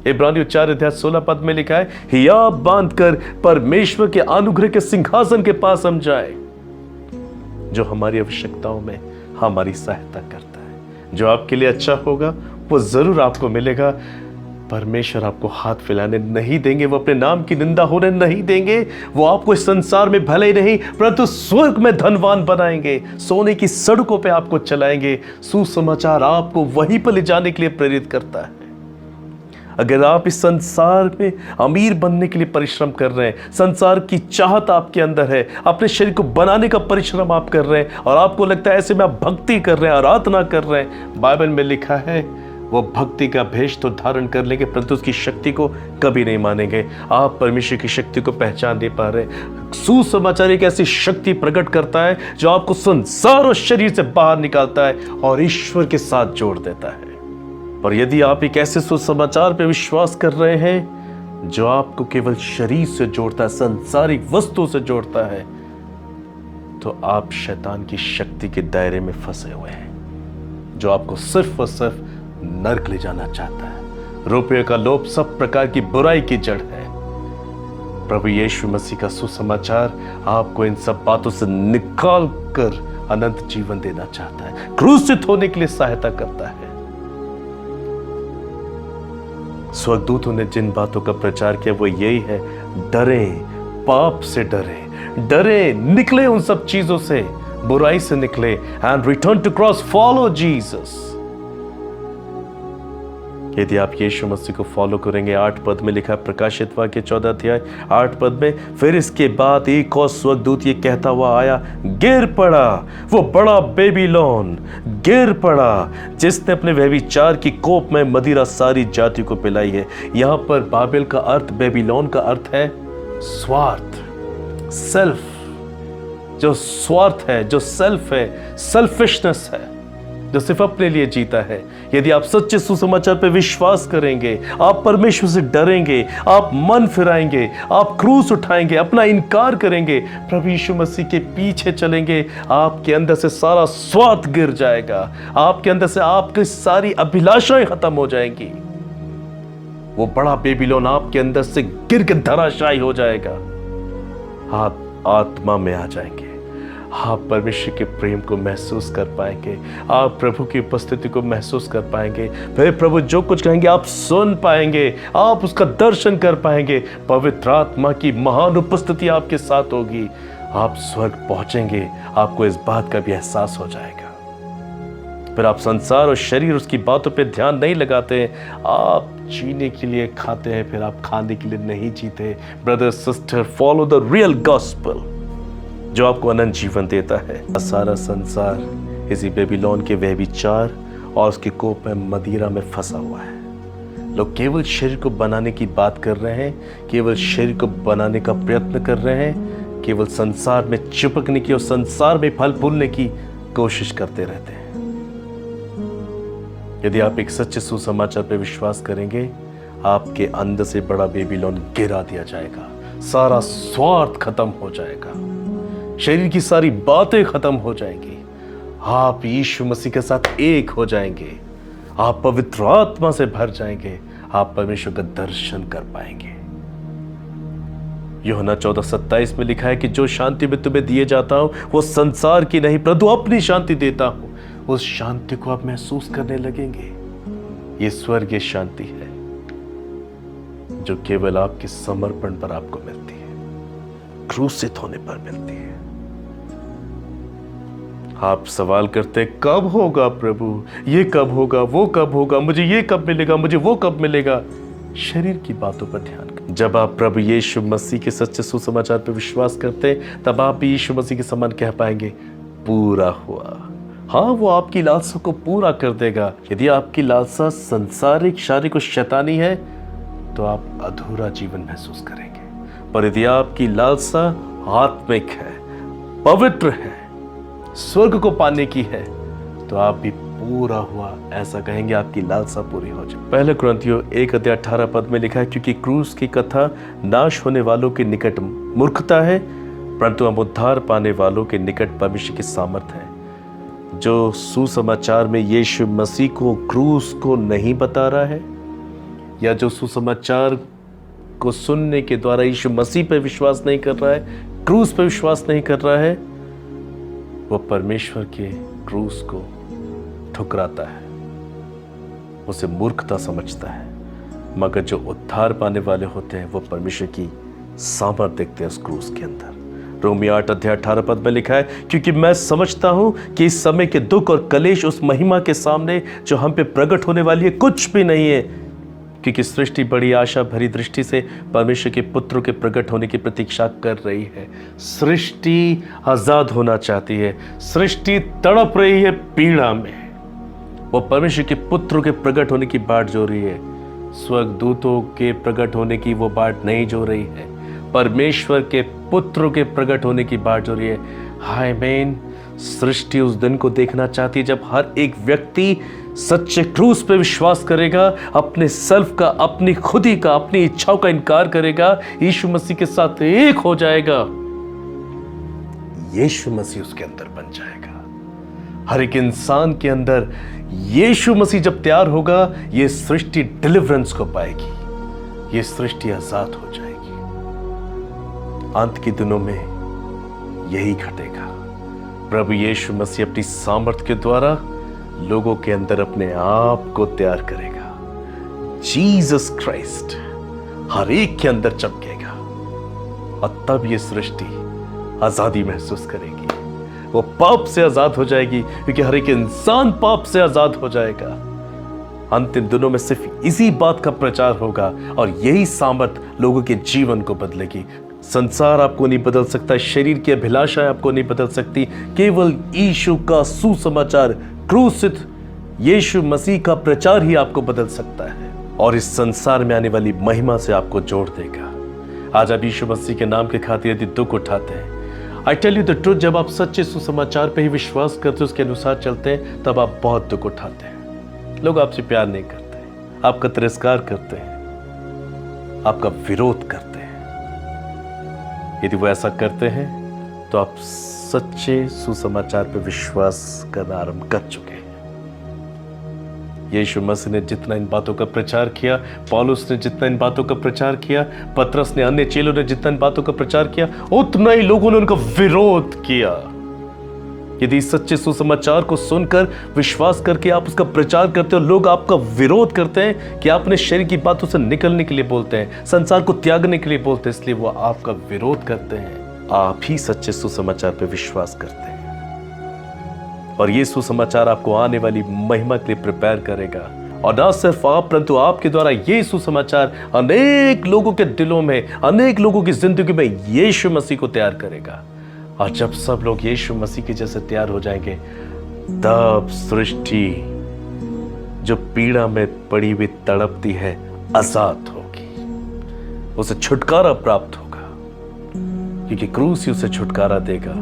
इब्रानियों 4:16 में लिखा है, हियाब बांधकर परमेश्वर के अनुग्रह के सिंहासन के पास हम जाए, जो हमारी आवश्यकताओं में हमारी सहायता करता है। जो आपके लिए अच्छा होगा वो जरूर आपको मिलेगा। परमेश्वर आपको हाथ फैलाने नहीं देंगे, वो अपने नाम की निंदा होने नहीं देंगे। वो आपको इस संसार में भले ही नहीं परंतु स्वर्ग में धनवान बनाएंगे, सोने की सड़कों पे आपको चलाएंगे। सुसमाचार आपको वहीं पर ले जाने के लिए प्रेरित करता है। अगर आप इस संसार में अमीर बनने के लिए परिश्रम कर रहे हैं, संसार की चाहत आपके अंदर है, अपने शरीर को बनाने का परिश्रम आप कर रहे हैं और आपको लगता है ऐसे में आप भक्ति कर रहे हैं, आराधना कर रहे हैं, बाइबल में लिखा है वो भक्ति का भेष तो धारण कर लेंगे परंतु उसकी शक्ति को कभी नहीं मानेंगे। आप परमेश्वर की शक्ति को पहचान नहीं पा रहे। सुसमाचार एक ऐसी शक्ति प्रकट करता है जो आपको संसार और शरीर से बाहर निकालता है और ईश्वर के साथ जोड़ देता है। और यदि आप एक ऐसे सुसमाचार पर विश्वास कर रहे हैं जो आपको केवल शरीर से जोड़ता है, सांसारिक वस्तु से जोड़ता है, तो आप शैतान की शक्ति के दायरे में फंसे हुए हैं, जो आपको सिर्फ और सिर्फ नरक ले जाना चाहता है। रुपये का लोभ सब प्रकार की बुराई की जड़ है। प्रभु यीशु मसीह का सुसमाचार आपको इन सब बातों से निकाल कर अनंत जीवन देना चाहता है, क्रूसित होने के लिए सहायता करता है। स्वर्गदूतों ने जिन बातों का प्रचार किया वो यही है, डरे, पाप से डरे, निकले उन सब चीजों से, बुराई से निकले and return to cross, follow Jesus. यदि आप यीशु मसीह को फॉलो करेंगे, 8 पद में लिखा, प्रकाशित वाक्य 14:8 में, फिर इसके बाद एक और स्वर्गदूत ये कहता हुआ आया, गिर पड़ा वो बड़ा बेबीलोन, गिर पड़ा जिसने अपने व्यभिचार की कोप में मदिरा सारी जाति को पिलाई है। यहां पर बाबेल का अर्थ, बेबीलोन का अर्थ है स्वार्थ, सेल्फ। जो स्वार्थ है, जो सेल्फ है, सेल्फिशनेस है, जो सिर्फ अपने लिए जीता है। यदि आप सच्चे सुसमाचार पर विश्वास करेंगे, आप परमेश्वर से डरेंगे, आप मन फिराएंगे, आप क्रूस उठाएंगे, अपना इनकार करेंगे, प्रभु यीशु मसीह के पीछे चलेंगे, आपके अंदर से सारा स्वार्थ गिर जाएगा, आपके अंदर से आपकी सारी अभिलाषाएं खत्म हो जाएंगी। वो बड़ा बेबीलोन आपके अंदर से गिर के धराशायी हो जाएगा। आप आत्मा में आ जाएंगे, आप परमेश्वर के प्रेम को महसूस कर पाएंगे, आप प्रभु की उपस्थिति को महसूस कर पाएंगे। फिर प्रभु जो कुछ कहेंगे आप सुन पाएंगे, आप उसका दर्शन कर पाएंगे। पवित्र आत्मा की महान उपस्थिति आपके साथ होगी। आप स्वर्ग पहुंचेंगे, आपको इस बात का भी एहसास हो जाएगा। फिर आप संसार और शरीर उसकी बातों पे ध्यान नहीं लगाते हैं, आप जीने के लिए खाते हैं, फिर आप खाने के लिए नहीं जीते। Brother sister, follow the real gospel जो आपको अनंत जीवन देता है। सारा संसार इसी बेबीलोन के व्यभिचार और उसके कोप में मदिरा में फंसा हुआ है। लोग केवल शरीर को बनाने की बात कर रहे हैं, केवल शरीर को बनाने का प्रयत्न कर रहे हैं, केवल संसार में चिपकने की और संसार में फल फूलने की कोशिश करते रहते हैं। यदि आप एक सच्चे सुसमाचार पर विश्वास करेंगे, आपके अंदर से बड़ा बेबीलोन गिरा दिया जाएगा, सारा स्वार्थ खत्म हो जाएगा, शरीर की सारी बातें खत्म हो जाएंगी, आप यीशु मसीह के साथ एक हो जाएंगे, आप पवित्र आत्मा से भर जाएंगे, आप परमेश्वर का दर्शन कर पाएंगे। यूहन्ना 14:27 में लिखा है कि जो शांति में तुम्हें दिए जाता हूं वो संसार की नहीं परंतु अपनी शांति देता हूं। उस शांति को आप महसूस करने लगेंगे। ये स्वर्गीय शांति है जो केवल आपके समर्पण पर आपको मिलती है, क्रूसित होने पर मिलती है। आप सवाल करते कब होगा प्रभु, ये कब होगा, वो कब होगा, मुझे ये कब मिलेगा, मुझे वो कब मिलेगा। शरीर की बातों पर ध्यान करें। जब आप प्रभु यीशु मसीह के सच्चे सुसमाचार पर विश्वास करते हैं तब आप भी यीशु मसीह के समान कह पाएंगे, पूरा हुआ। हाँ, वो आपकी लालसा को पूरा कर देगा। यदि आपकी लालसा संसारिक, शारीरिक और शैतानी है तो आप अधूरा जीवन महसूस करेंगे। पर यदि आपकी लालसा आत्मिक है, पवित्र है, स्वर्ग को पाने की है, तो आप भी पूरा हुआ ऐसा कहेंगे, आपकी लालसा पूरी हो जाए। पहले कुरिन्थियों 1:18 में लिखा है, क्योंकि क्रूस की कथा नाश होने वालों के निकट मूर्खता है, परंतु हम उद्धार पाने वालों के निकट परमेश्वर की सामर्थ है। जो सुसमाचार में यीशु मसीह को, क्रूस को नहीं बता रहा है, या जो सुसमाचार को सुनने के द्वारा यीशु मसीह पर विश्वास नहीं कर रहा है, क्रूस पर विश्वास नहीं कर रहा है, वो परमेश्वर के क्रूस को ठुकराता है, उसे मूर्खता समझता है। मगर जो उद्धार पाने वाले होते हैं वो परमेश्वर की सामर्थ देखते हैं उस क्रूस के अंदर। रोमी 8 अध्याय 18 पद में लिखा है, क्योंकि मैं समझता हूं कि इस समय के दुख और कलेश उस महिमा के सामने जो हम पे प्रकट होने वाली है कुछ भी नहीं है, क्योंकि सृष्टि बड़ी आशा भरी दृष्टि से परमेश्वर के पुत्रों के प्रकट होने की प्रतीक्षा कर रही है। सृष्टि आजाद होना चाहती है, सृष्टि तड़प रही है पीड़ा में, वो परमेश्वर के पुत्रों के प्रकट होने की बाट जो रही है। स्वर्गदूतों के प्रकट होने की वो बाट नहीं जो रही है, परमेश्वर के पुत्रों के प्रकट होने की बाट जो रही है। हाय मैन, सृष्टि उस दिन को देखना चाहती है जब हर एक व्यक्ति सच्चे क्रूस पे विश्वास करेगा, अपने सेल्फ का, अपनी खुदी का, अपनी इच्छाओं का इनकार करेगा, यीशु मसीह के साथ एक हो जाएगा, यीशु मसीह उसके अंदर बन जाएगा। हर एक इंसान के अंदर यीशु मसीह जब तैयार होगा, ये सृष्टि डिलीवरेंस को पाएगी, ये सृष्टि आजाद हो जाएगी। अंत के दिनों में यही घटेगा। प्रभु यीशु मसीह अपनी सामर्थ के द्वारा लोगों के अंदर अपने आप को तैयार करेगा। जीसस क्राइस्ट हर एक के अंदर चमकेगा और तब ये सृष्टि आजादी महसूस करेगी। वो पाप से आजाद हो जाएगी, क्योंकि हर एक इंसान पाप से आजाद हो जाएगा। अंतिम दिनों में सिर्फ इसी बात का प्रचार होगा और यही सामर्थ लोगों के जीवन को बदलेगी। संसार आपको नहीं बदल सकता, शरीर की अभिलाषाएं आपको नहीं बदल सकती, केवल यीशु का सुसमाचार, क्रूसित यीशु मसीह का प्रचार ही आपको बदल सकता है और इस संसार में आने वाली महिमा से आपको जोड़ देगा। आज आप यीशु मसीह के नाम के खातिर यदि दुख उठाते हैं, I tell you the truth, जब आप सच्चे सुसमाचार पे ही विश्वास करते हैं, उसके अनुसार चलते हैं, तब आप बहुत दुख उठाते हैं। लोग आपसे प्यार नहीं करते, आपका तिरस्कार करते हैं, आपका विरोध करते हैं। यदि वो ऐसा करते हैं तो आप सच्चे सुसमाचार पे विश्वास करना आरंभ कर चुके हैं। यीशु मसीह ने जितना इन बातों का प्रचार किया, पौलुस ने जितना इन बातों का प्रचार किया, पतरस ने, अन्य चेलों ने जितना इन बातों का प्रचार किया, उतना ही लोगों ने उनका विरोध किया। यदि सच्चे सुसमाचार को सुनकर विश्वास करके आप उसका प्रचार करते हो, लोग आपका विरोध करते हैं कि आपने शरीर की बातों से निकलने के लिए बोलते हैं, संसार को त्यागने के लिए बोलते हैं, इसलिए वो आपका विरोध करते हैं। आप ही सच्चे सुसमाचार पर विश्वास करते हैं और ये सुसमाचार आपको आने वाली महिमा के लिए प्रिपेयर करेगा। और ना सिर्फ आप, परंतु आपके द्वारा ये सुसमाचार अनेक लोगों के दिलों में, अनेक लोगों की जिंदगी में यीशु मसीह को तैयार करेगा। और जब सब लोग यीशु मसीह के जैसे तैयार हो जाएंगे, तब सृष्टि जो पीड़ा में पड़ी हुई तड़पती है आजाद होगी, उसे छुटकारा प्राप्त होगा, क्योंकि क्रूस ही उसे छुटकारा देगा।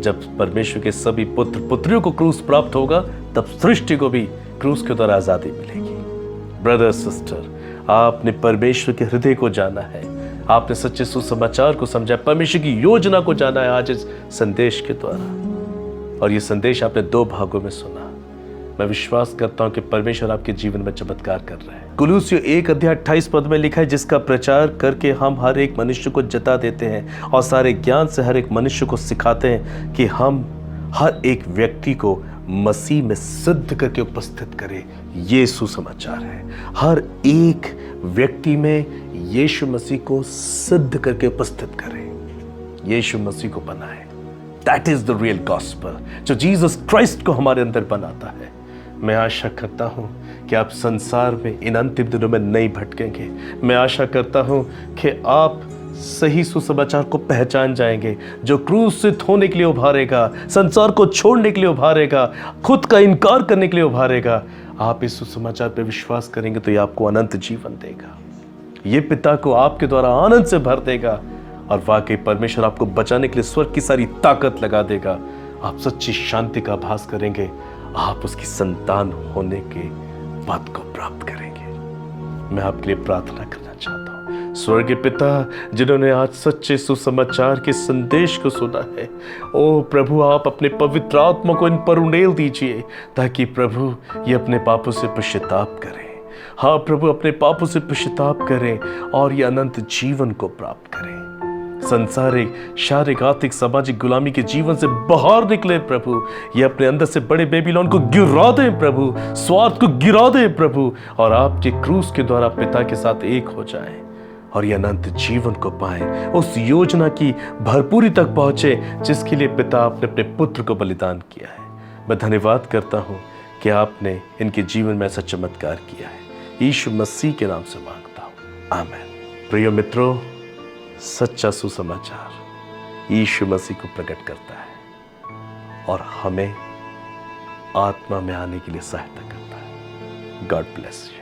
जब परमेश्वर के सभी पुत्र पुत्रियों को क्रूस प्राप्त होगा, तब सृष्टि को भी क्रूस के द्वारा आजादी मिलेगी। ब्रदर सिस्टर, आपने परमेश्वर के हृदय को जाना है, आपने सच्चे सुसमाचार को समझा, परमेश्वर की योजना को जाना है आज इस संदेश के द्वारा। और ये संदेश आपने 2 भागों में सुना। मैं विश्वास करता हूं कि परमेश्वर आपके जीवन में चमत्कार कर रहा है। कुलुस्सियों 1 अध्याय 28 पद में लिखा है, जिसका प्रचार करके हम हर एक मनुष्य को जता देते हैं और सारे ज्ञान से हर एक मनुष्य को सिखाते हैं कि हम हर एक व्यक्ति को मसीह में सिद्ध करके उपस्थित करें। ये सुसमाचार है, हर एक व्यक्ति में यीशु मसीह को सिद्ध करके उपस्थित करें, यीशु मसीह को बनाए। That is the real gospel, जो जीसस क्राइस्ट को हमारे अंदर बनाता है। मैं आशा करता हूं कि आप संसार में इन अंतिम दिनों में नहीं भटकेंगे। मैं आशा करता हूं कि आप सही सुसमाचार को पहचान जाएंगे, जो क्रूसित होने के लिए उभारेगा, संसार को छोड़ने के लिए उभारेगा, खुद का इनकार करने के लिए उभारेगा। आप इस सुसमाचार पर विश्वास करेंगे तो ये आपको अनंत जीवन देगा, ये पिता को आपके द्वारा आनंद से भर देगा और वाकई परमेश्वर आपको बचाने के लिए स्वर्ग की सारी ताकत लगा देगा। आप सच्ची शांति का आभास करेंगे, आप उसकी संतान होने के पद को प्राप्त करेंगे। मैं आपके लिए प्रार्थना करना चाहता हूँ। स्वर्गीय पिता, जिन्होंने आज सच्चे सुसमाचार के संदेश को सुना है, ओ प्रभु, आप अपने पवित्र आत्मा को इन पर उंडेल दीजिए, ताकि प्रभु ये अपने पापों से पश्चाताप करें हाँ प्रभु, अपने पापों से पश्चाताप करें और ये अनंत जीवन को प्राप्त करें। संसारिक, शारीरिक, आर्थिक, सामाजिक गुलामी के जीवन से बाहर निकले प्रभु। ये अपने अंदर से बड़े बेबीलोन को गिरा दें प्रभु, स्वार्थ को गिरा दें प्रभु, और आपके क्रूस के द्वारा पिता के साथ एक हो जाएं और ये अनंत जीवन को पाएं, उस योजना की भरपूरी तक पहुंचे जिसके लिए पिता आपने अपने पुत्र को बलिदान किया है। मैं धन्यवाद करता हूं कि आपने इनके जीवन में ऐसा चमत्कार किया है। यीशु मसीह के नाम से मांगता हूं, आमीन। प्रिय मित्रों, सच्चा सुसमाचार यीशु मसीह को प्रकट करता है और हमें आत्मा में आने के लिए सहायता करता है। God bless you.